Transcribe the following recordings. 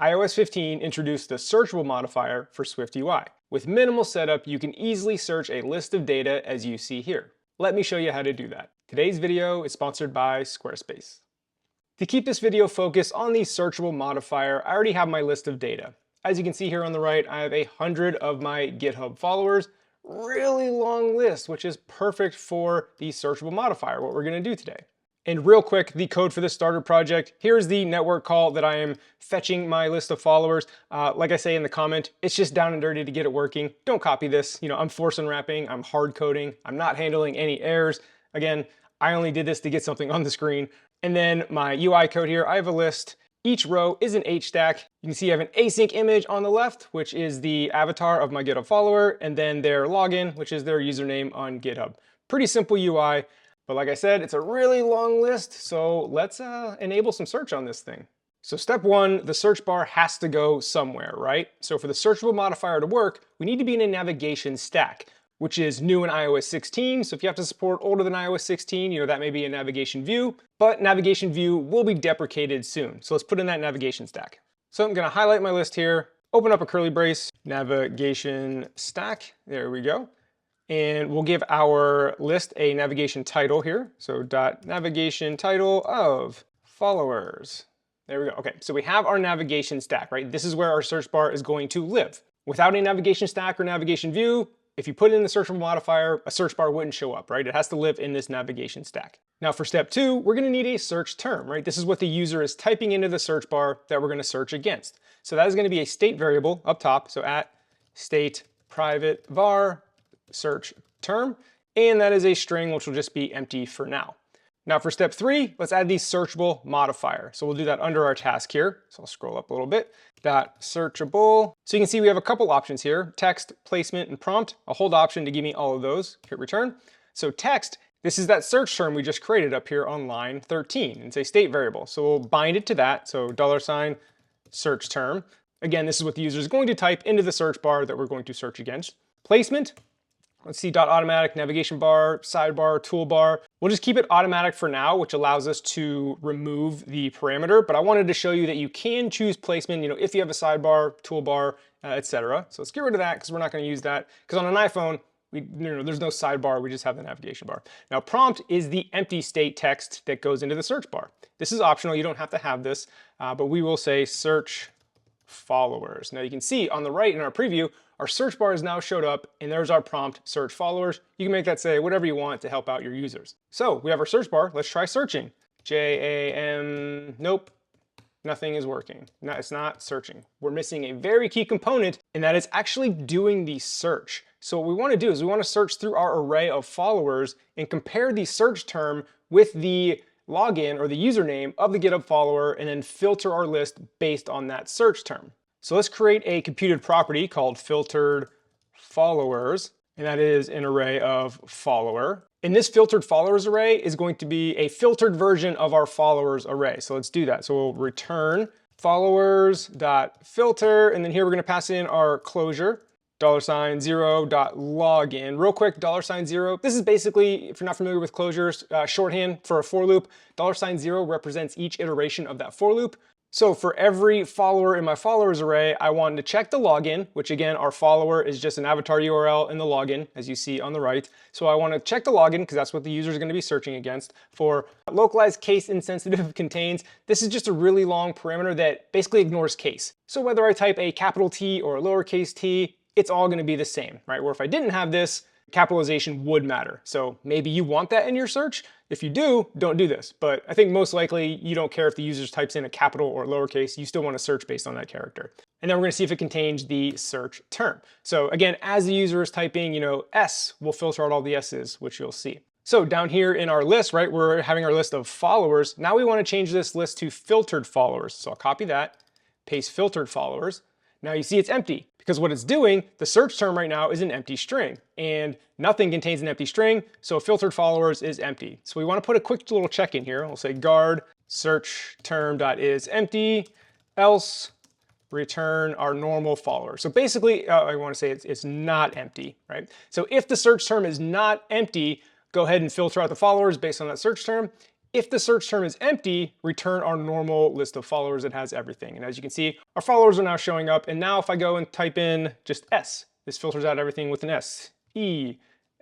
iOS 15 introduced the Searchable modifier for SwiftUI. With minimal setup, you can easily search a list of data as you see here. Let me show you how to do that. Today's video is sponsored by Squarespace. To keep this video focused on the Searchable modifier, I already have my list of data. As you can see here on the right, I have 100 of my GitHub followers. Really long list, which is perfect for the Searchable modifier, what we're going to do today. And real quick, the code for this starter project, here's the network call that I am fetching my list of followers. Like I say in the comment, it's just down and dirty to get it working. Don't copy this. I'm force unwrapping, I'm hard coding, I'm not handling any errors. Again, I only did this to get something on the screen. And then my UI code here, I have a list. Each row is an H stack. You can see I have an async image on the left, which is the avatar of my GitHub follower, and then their login, which is their username on GitHub. Pretty simple UI. But like I said, it's a really long list, so let's enable some search on this thing. So step one, the search bar has to go somewhere, right? So for the searchable modifier to work, we need to be in a navigation stack, which is new in iOS 16. So if you have to support older than iOS 16, that may be a NavigationView, but NavigationView will be deprecated soon. So let's put in that navigation stack. So I'm gonna highlight my list here, open up a curly brace, navigation stack, there we go. And we'll give our list a navigation title here. So .navigation title of followers. There we go. Okay, so we have our navigation stack, right? This is where our search bar is going to live. Without a navigation stack or navigation view, if you put in the searchable modifier, a search bar wouldn't show up, right? It has to live in this navigation stack. Now for step two, we're gonna need a search term, right? This is what the user is typing into the search bar that we're gonna search against. So that is gonna be a state variable up top. So at state private var search term, and that is a string which will just be empty for now. Now for step three, let's add the searchable modifier. So we'll do that under our task here. So I'll scroll up a little bit. Searchable. So you can see we have a couple options here, text, placement, and prompt. I'll hold option to give me all of those. Hit return. So text, this is that search term we just created up here on line 13. It's a state variable. So we'll bind it to that. So $ search term. Again, this is what the user is going to type into the search bar that we're going to search against. Placement. Let's see, .automatic, navigation bar, sidebar, toolbar. We'll just keep it automatic for now, which allows us to remove the parameter, but I wanted to show you that you can choose placement, if you have a sidebar, toolbar, etc. So let's get rid of that because we're not going to use that. Because on an iPhone, there's no sidebar, we just have the navigation bar. Now prompt is the empty state text that goes into the search bar. This is optional, you don't have to have this, but we will say search followers. Now you can see on the right in our preview, our search bar has now showed up and there's our prompt search followers. You can make that say whatever you want to help out your users. So we have our search bar, let's try searching. JAM, nope, nothing is working. No, it's not searching. We're missing a very key component and that is actually doing the search. So what we want to do is we want to search through our array of followers and compare the search term with the login or the username of the GitHub follower and then filter our list based on that search term. So let's create a computed property called filtered followers, and that is an array of follower. And this filtered followers array is going to be a filtered version of our followers array. So let's do that. So we'll return followers.filter, and then here we're going to pass in our closure, $0.login. Real quick, $0. This is basically, if you're not familiar with closures, shorthand for a for loop. $0 represents each iteration of that for loop. So for every follower in my followers array, I wanted to check the login, which again, our follower is just an avatar URL in the login, as you see on the right. So I want to check the login because that's what the user is going to be searching against. For localized case insensitive contains, this is just a really long parameter that basically ignores case. So whether I type a capital T or a lowercase t, it's all going to be the same, right? Where if I didn't have this, capitalization would matter. So maybe you want that in your search. If you do, don't do this. But I think most likely you don't care if the user types in a capital or lowercase, you still want to search based on that character. And then we're going to see if it contains the search term. So again, as the user is typing, S, we'll filter out all the S's, which you'll see. So down here in our list, right, we're having our list of followers. Now we want to change this list to filtered followers. So I'll copy that, paste filtered followers. Now you see it's empty because what it's doing, the search term right now is an empty string and nothing contains an empty string. So filtered followers is empty. So we want to put a quick little check in here. We'll say guard search term.is empty, else return our normal follower. So basically, I want to say it's not empty, right? So if the search term is not empty, go ahead and filter out the followers based on that search term. If the search term is empty, return our normal list of followers that has everything. And as you can see, our followers are now showing up. And now if I go and type in just S, this filters out everything with an S. E,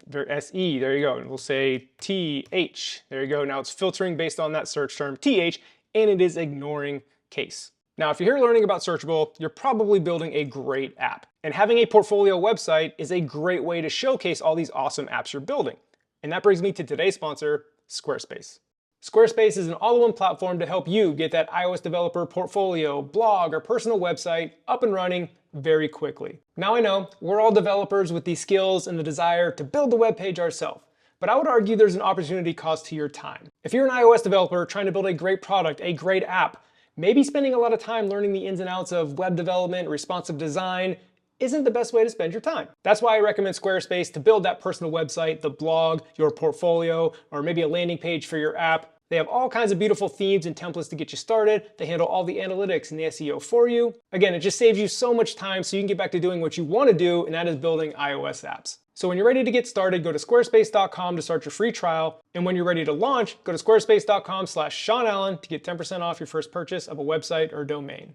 SE, there you go. And we'll say TH, there you go. Now it's filtering based on that search term TH, and it is ignoring case. Now, if you're here learning about Searchable, you're probably building a great app. And having a portfolio website is a great way to showcase all these awesome apps you're building. And that brings me to today's sponsor, Squarespace. Squarespace is an all-in-one platform to help you get that iOS developer portfolio, blog, or personal website up and running very quickly. Now I know we're all developers with these skills and the desire to build the web page ourselves, but I would argue there's an opportunity cost to your time. If you're an iOS developer trying to build a great product, a great app, maybe spending a lot of time learning the ins and outs of web development, responsive design, isn't the best way to spend your time. That's why I recommend Squarespace to build that personal website, the blog, your portfolio, or maybe a landing page for your app. They have all kinds of beautiful themes and templates to get you started. They handle all the analytics and the SEO for you. Again, it just saves you so much time so you can get back to doing what you want to do, and that is building iOS apps. So when you're ready to get started, go to squarespace.com to start your free trial. And when you're ready to launch, go to squarespace.com/SeanAllen to get 10% off your first purchase of a website or domain.